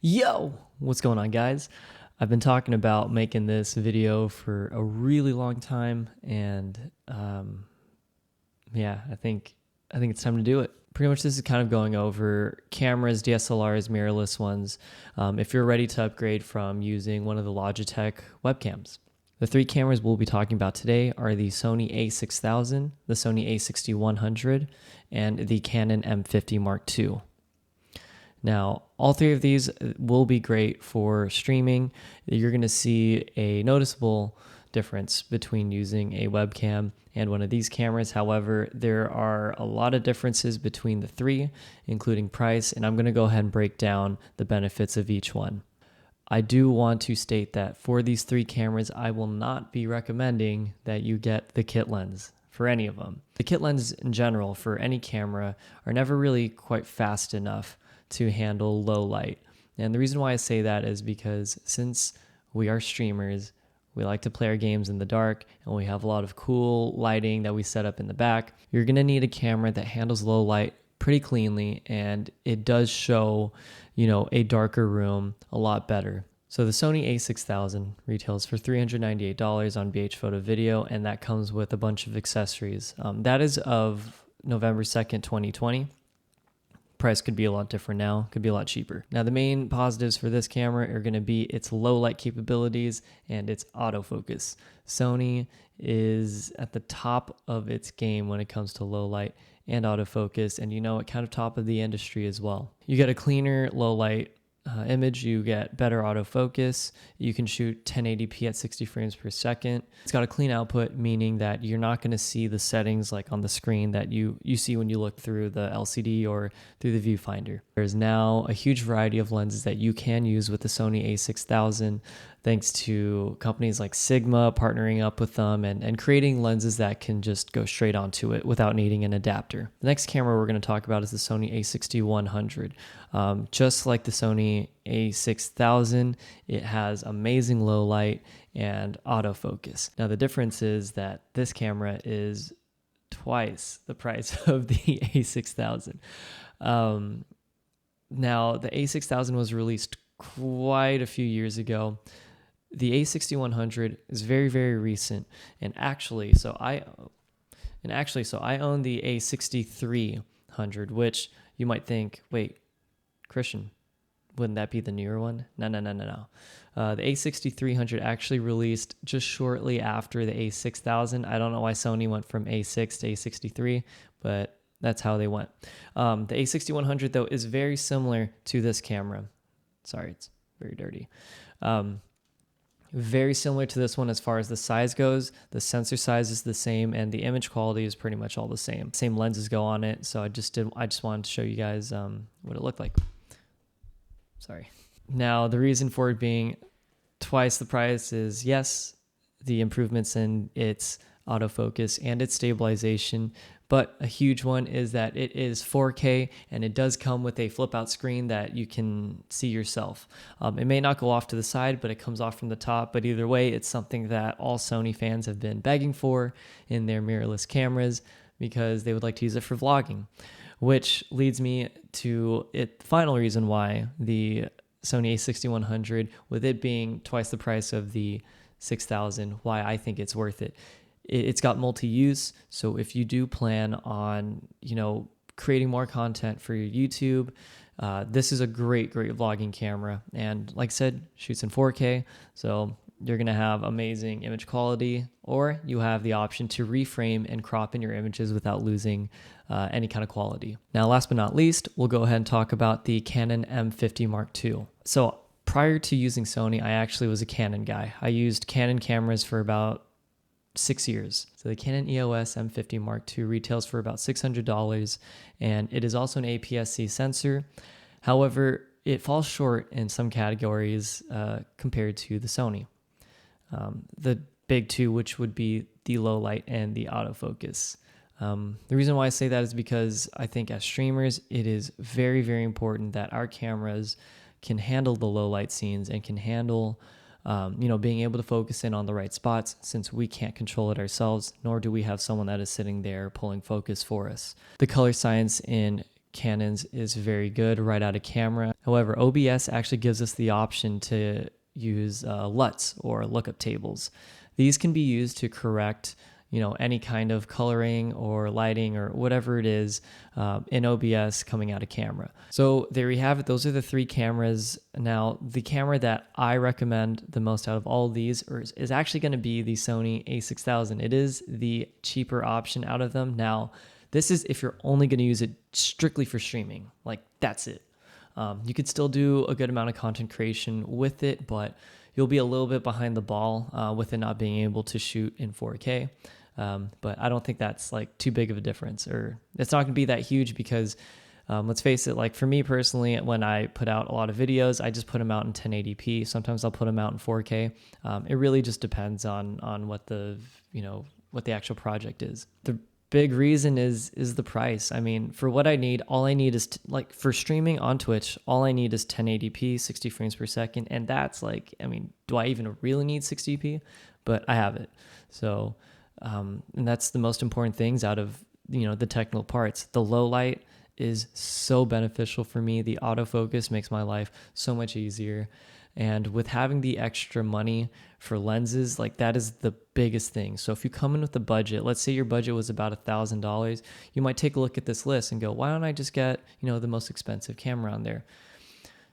Yo, what's going on, guys? I've been talking about making this video for a really long time, and yeah, I think it's time to do it. Pretty much, this is kind of going over cameras, DSLRs, mirrorless ones. If you're ready to upgrade from using one of the Logitech webcams. The three cameras we'll be talking about today are the Sony A6000, the Sony A6100, and the Canon M50 Mark II. Now, all three of these will be great for streaming. You're going to see a noticeable difference between using a webcam and one of these cameras. However, there are a lot of differences between the three, including price, and I'm going to go ahead and break down the benefits of each one. I do want to state that for these three cameras, I will not be recommending that you get the kit lens for any of them. The kit lenses in general for any camera are never really quite fast enough to handle low light. And the reason why I say that is because since we are streamers, we like to play our games in the dark, and we have a lot of cool lighting that we set up in the back. You're going to need a camera that handles low light pretty cleanly, and it does show, a darker room a lot better. So the Sony A6000 retails for $398 on BH Photo Video, and that comes with a bunch of accessories. That is of November 2nd, 2020. Price could be a lot different now, could be a lot cheaper. Now, the main positives for this camera are going to be its low light capabilities and its autofocus. Sony is at the top of its game when it comes to low light and autofocus, and kind of top of the industry as well. You get a cleaner low light image, you get better autofocus, you can shoot 1080p at 60 frames per second. It's got a clean output, meaning that you're not going to see the settings like on the screen that you see when you look through the LCD or through the viewfinder. There's now a huge variety of lenses that you can use with the Sony A6000, thanks to companies like Sigma partnering up with them and creating lenses that can just go straight onto it without needing an adapter. The next camera we're going to talk about is the Sony A6100. Just like the Sony A6000, it has amazing low light and autofocus. Now, the difference is that this camera is twice the price of the A6000. Now, the A6000 was released quite a few years ago. The A6100 is very, very recent, and actually, so I own the A6300, which you might think, wait, Christian, wouldn't that be the newer one? No. The A6300 actually released just shortly after the A6000. I don't know why Sony went from A6 to A63, but that's how they went. The A6100, though, is very similar to this camera. Sorry, it's very dirty. Very similar to this one as far as the size goes. The sensor size is the same, and the image quality is pretty much all the same. Same lenses go on it, so I just wanted to show you guys what it looked like. Sorry. Now, the reason for it being twice the price is, yes, the improvements in its autofocus and its stabilization, but a huge one is that it is 4K, and it does come with a flip out screen that you can see yourself. It may not go off to the side, but it comes off from the top. But either way, it's something that all Sony fans have been begging for in their mirrorless cameras because they would like to use it for vlogging, which leads me to the final reason why the Sony A6100, with it being twice the price of the 6000, why I think it's worth it. It's got multi-use, so if you do plan on, creating more content for your YouTube, this is a great vlogging camera. And like I said, shoots in 4K, so you're going to have amazing image quality, or you have the option to reframe and crop in your images without losing any kind of quality. Now, last but not least, we'll go ahead and talk about the Canon M50 Mark II. So prior to using Sony, I actually was a Canon guy. I used Canon cameras for about 6 years. So the Canon EOS M50 Mark II retails for about $600, and it is also an APS-C sensor. However, it falls short in some categories compared to the Sony. The big two, which would be the low light and the autofocus. The reason why I say that is because I think as streamers, it is very, very important that our cameras can handle the low light scenes and can handle being able to focus in on the right spots, since we can't control it ourselves, nor do we have someone that is sitting there pulling focus for us. The color science in Canon's is very good right out of camera. However, OBS actually gives us the option to use LUTs or lookup tables. These can be used to correct any kind of coloring or lighting or whatever it is in OBS coming out of camera. So there you have it. Those are the 3 cameras. Now, the camera that I recommend the most out of all of these is actually going to be the Sony A6000. It is the cheaper option out of them. Now, this is if you're only going to use it strictly for streaming. Like, that's it. You could still do a good amount of content creation with it, but you'll be a little bit behind the ball with it not being able to shoot in 4K. But I don't think that's like too big of a difference, or it's not going to be that huge because let's face it, like for me personally, when I put out a lot of videos, I just put them out in 1080p. Sometimes I'll put them out in 4K. It really just depends on what the actual project is. The big reason is the price. I mean, for what I need, all I need is like for streaming on Twitch, all I need is 1080p, 60 frames per second. And that's like, I mean, do I even really need 60p? But I have it. So, and that's the most important things out of, the technical parts. The low light is so beneficial for me. The autofocus makes my life so much easier. And with having the extra money for lenses, like that is the biggest thing. So if you come in with a budget, let's say your budget was about $1,000, you might take a look at this list and go, why don't I just get, the most expensive camera on there?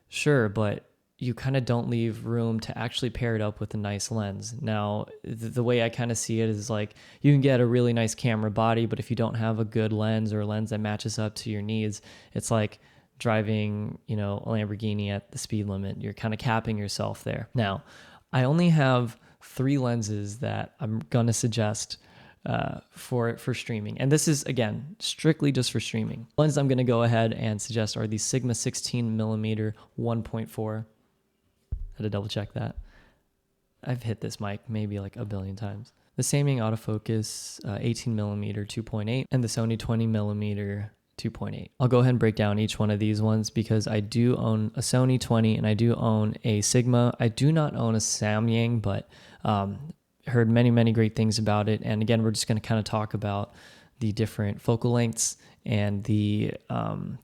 Sure, but you kind of don't leave room to actually pair it up with a nice lens. Now, the way I kind of see it is like you can get a really nice camera body, but if you don't have a good lens or a lens that matches up to your needs, it's like driving, a Lamborghini at the speed limit. You're kind of capping yourself there. Now, I only have 3 lenses that I'm going to suggest for streaming. And this is, again, strictly just for streaming. The lenses I'm going to go ahead and suggest are the Sigma 16mm 1.4. I had to double check that. I've hit this mic maybe like a billion times. The Samyang autofocus 18mm 2.8 and the Sony 20mm 2.8. I'll go ahead and break down each one of these ones because I do own a Sony 20 and I do own a Sigma. I do not own a Samyang, but heard many, many great things about it. And again, we're just going to kind of talk about the different focal lengths and the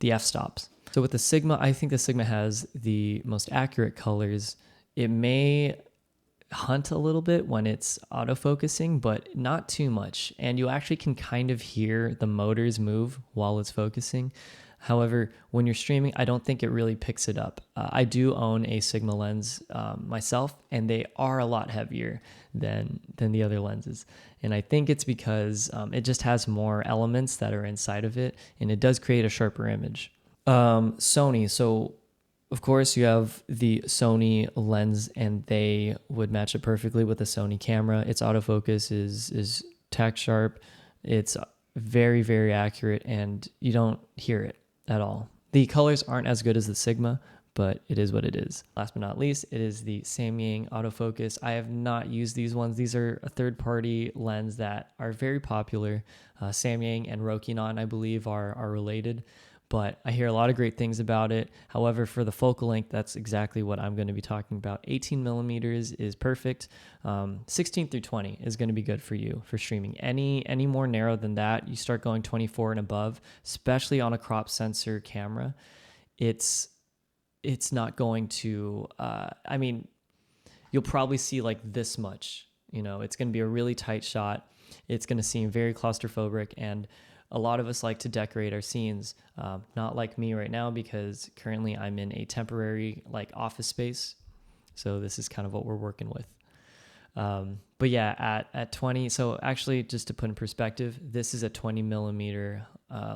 f-stops. So with the Sigma, I think the Sigma has the most accurate colors. It may hunt a little bit when it's autofocusing, but not too much. And you actually can kind of hear the motors move while it's focusing. However, when you're streaming, I don't think it really picks it up. I do own a Sigma lens myself, and they are a lot heavier than the other lenses. And I think it's because it just has more elements that are inside of it, and it does create a sharper image. Sony. So of course you have the Sony lens and they would match it perfectly with the Sony camera. Its autofocus is tack sharp. It's very, very accurate and you don't hear it at all. The colors aren't as good as the Sigma, but it is what it is. Last but not least, it is the Samyang autofocus. I have not used these ones. These are a third-party lens that are very popular. Samyang and Rokinon, I believe, are related. But I hear a lot of great things about it. However, for the focal length, that's exactly what I'm going to be talking about. 18 millimeters is perfect. 16 through 20 is going to be good for you for streaming. Any more narrow than that, you start going 24 and above, especially on a crop sensor camera. It's not going to, you'll probably see like this much. It's going to be a really tight shot. It's going to seem very claustrophobic, and a lot of us like to decorate our scenes, not like me right now because currently I'm in a temporary office space. So this is kind of what we're working with. But yeah, at 20, so actually just to put in perspective, this is a 20 millimeter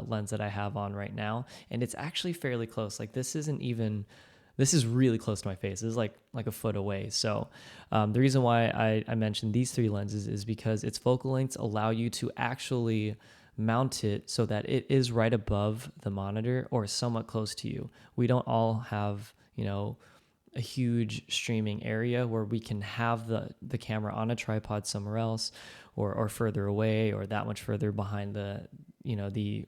lens that I have on right now. And it's actually fairly close. This is really close to my face. This is like a foot away. So the reason why I mentioned these 3 lenses is because its focal lengths allow you to actually mount it so that it is right above the monitor or somewhat close to you. We don't all have, a huge streaming area where we can have the camera on a tripod somewhere else or further away or that much further behind the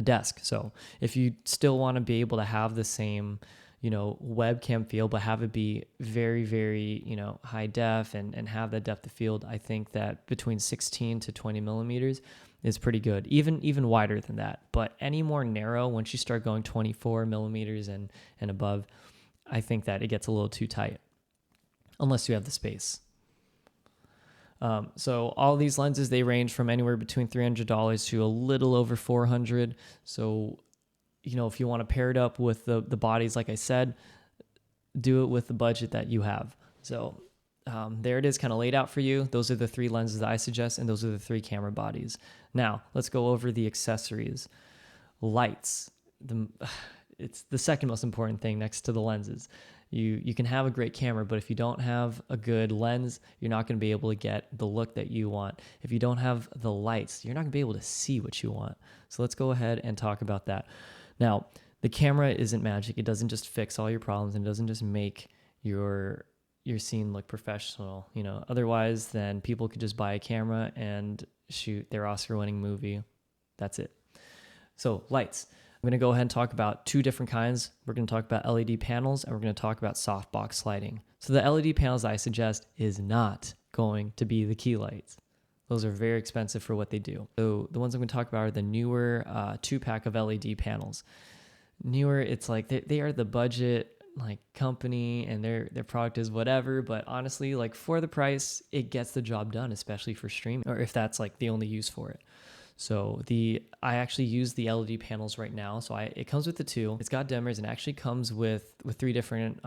desk. So if you still want to be able to have the same, webcam feel, but have it be very, very, high def and have that depth of field, I think that between 16 to 20 millimeters is pretty good, even wider than that. But any more narrow, once you start going 24 millimeters and above, I think that it gets a little too tight, unless you have the space. So all these lenses, they range from anywhere between $300 to a little over $400. So, if you want to pair it up with the bodies, like I said, do it with the budget that you have. So there it is, kind of laid out for you. Those are the 3 lenses that I suggest, and those are the 3 camera bodies. Now, let's go over the accessories. Lights. It's the second most important thing next to the lenses. You can have a great camera, but if you don't have a good lens, you're not going to be able to get the look that you want. If you don't have the lights, you're not going to be able to see what you want. So let's go ahead and talk about that. Now, the camera isn't magic. It doesn't just fix all your problems, and it doesn't just make your scene look professional. Otherwise, then people could just buy a camera and shoot their Oscar-winning movie. That's it. So lights. I'm going to go ahead and talk about 2 different kinds. We're going to talk about LED panels, and we're going to talk about softbox lighting. So the LED panels I suggest is not going to be the key lights. Those are very expensive for what they do. So the ones I'm going to talk about are the newer 2-pack of LED panels. Newer, it's like they are the budget company, and their product is whatever, but honestly, for the price, it gets the job done, especially for streaming, or if that's the only use for it. So I actually use the LED panels right now. So it comes with the 2. It's got dimmers, and actually comes with 3 different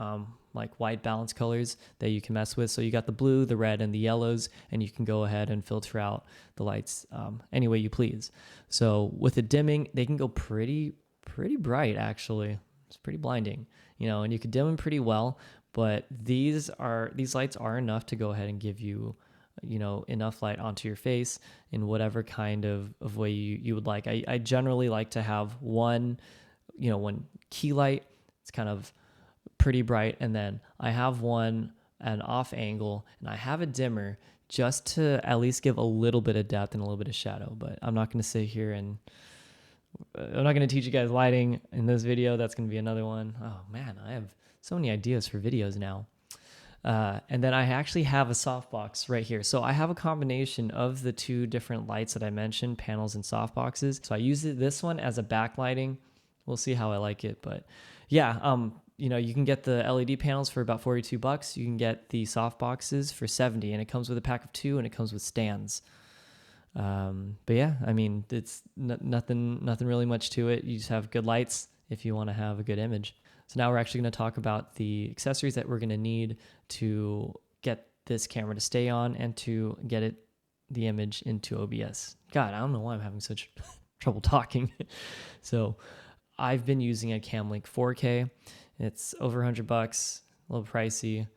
white balance colors that you can mess with. So you got the blue, the red, and the yellows, and you can go ahead and filter out the lights any way you please. So with the dimming, they can go pretty bright, actually. It's pretty blinding, and you can dim them pretty well, but these lights are enough to go ahead and give you enough light onto your face in whatever kind of way you would like. I generally like to have one key light. It's kind of pretty bright, and then I have one an off angle, and I have a dimmer just to at least give a little bit of depth and a little bit of shadow. But I'm not going to sit here and I'm not going to teach you guys lighting in this video. That's going to be another one. Oh man, I have so many ideas for videos now. And then I actually have a softbox right here. So I have a combination of the 2 different lights that I mentioned, panels and softboxes. So I use this one as a backlighting. We'll see how I like it. But yeah, you can get the LED panels for about $42. You can get the softboxes for $70, and it comes with a pack of 2, and it comes with stands. But yeah, it's nothing really much to it. You just have good lights if you want to have a good image. So now we're actually going to talk about the accessories that we're going to need to get this camera to stay on and to get the image into OBS. God, I don't know why I'm having such trouble talking. So I've been using a Camlink 4K. It's over $100, a little pricey.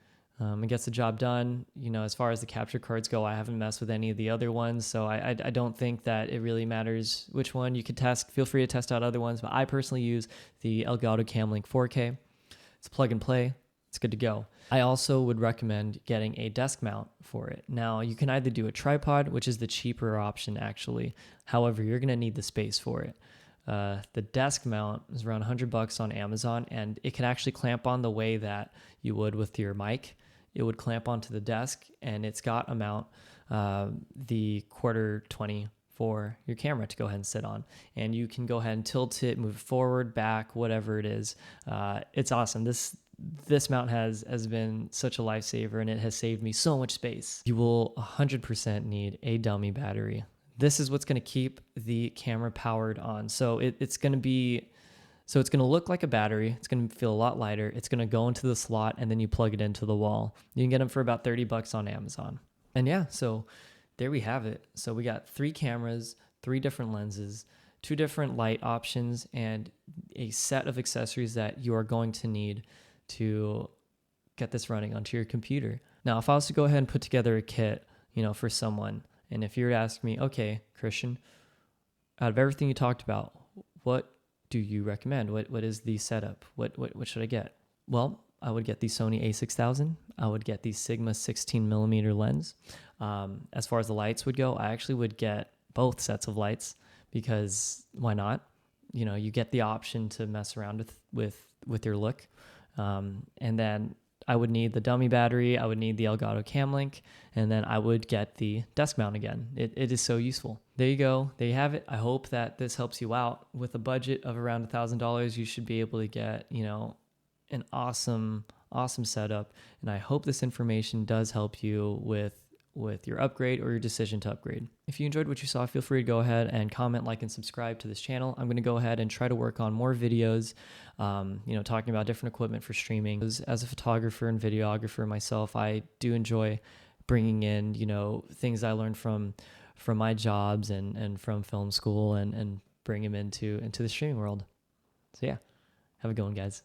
It gets the job done. As far as the capture cards go, I haven't messed with any of the other ones, so I don't think that it really matters which one you could test. Feel free to test out other ones, but I personally use the Elgato Camlink 4K. It's plug and play. It's good to go. I also would recommend getting a desk mount for it. Now, you can either do a tripod, which is the cheaper option actually. However, you're going to need the space for it. The desk mount is around $100 on Amazon, and it can actually clamp on the way that you would with your mic. It would clamp onto the desk, and it's got a mount, the quarter 20 for your camera to go ahead and sit on. And you can go ahead and tilt it, move it forward, back, whatever it is. It's awesome. This mount has been such a lifesaver, and it has saved me so much space. You will 100% need a dummy battery. This is what's going to keep the camera powered on. So it's going to look like a battery. It's going to feel a lot lighter. It's going to go into the slot, and then you plug it into the wall. You can get them for about $30 on Amazon. And yeah, so there we have it. So we got 3 cameras, 3 different lenses, 2 different light options, and a set of accessories that you are going to need to get this running onto your computer. Now, if I was to go ahead and put together a kit, for someone, and if you were to ask me, okay, Christian, out of everything you talked about, what do you recommend? What is the setup? What should I get? Well, I would get the Sony A6000. I would get the Sigma 16mm lens. As far as the lights would go, I actually would get both sets of lights, because why not? You get the option to mess around with your look. And then I would need the dummy battery, I would need the Elgato Cam Link, and then I would get the desk mount again. It is so useful. There you go. There you have it. I hope that this helps you out. With a budget of around $1,000, you should be able to get, an awesome setup. And I hope this information does help you with your upgrade or your decision to upgrade. If you enjoyed what you saw, feel free to go ahead and comment, like, and subscribe to this channel. I'm going to go ahead and try to work on more videos, talking about different equipment for streaming. As a photographer and videographer myself, I do enjoy bringing in, things I learned from my jobs and from film school and bring them into the streaming world. So yeah, have a good one, guys.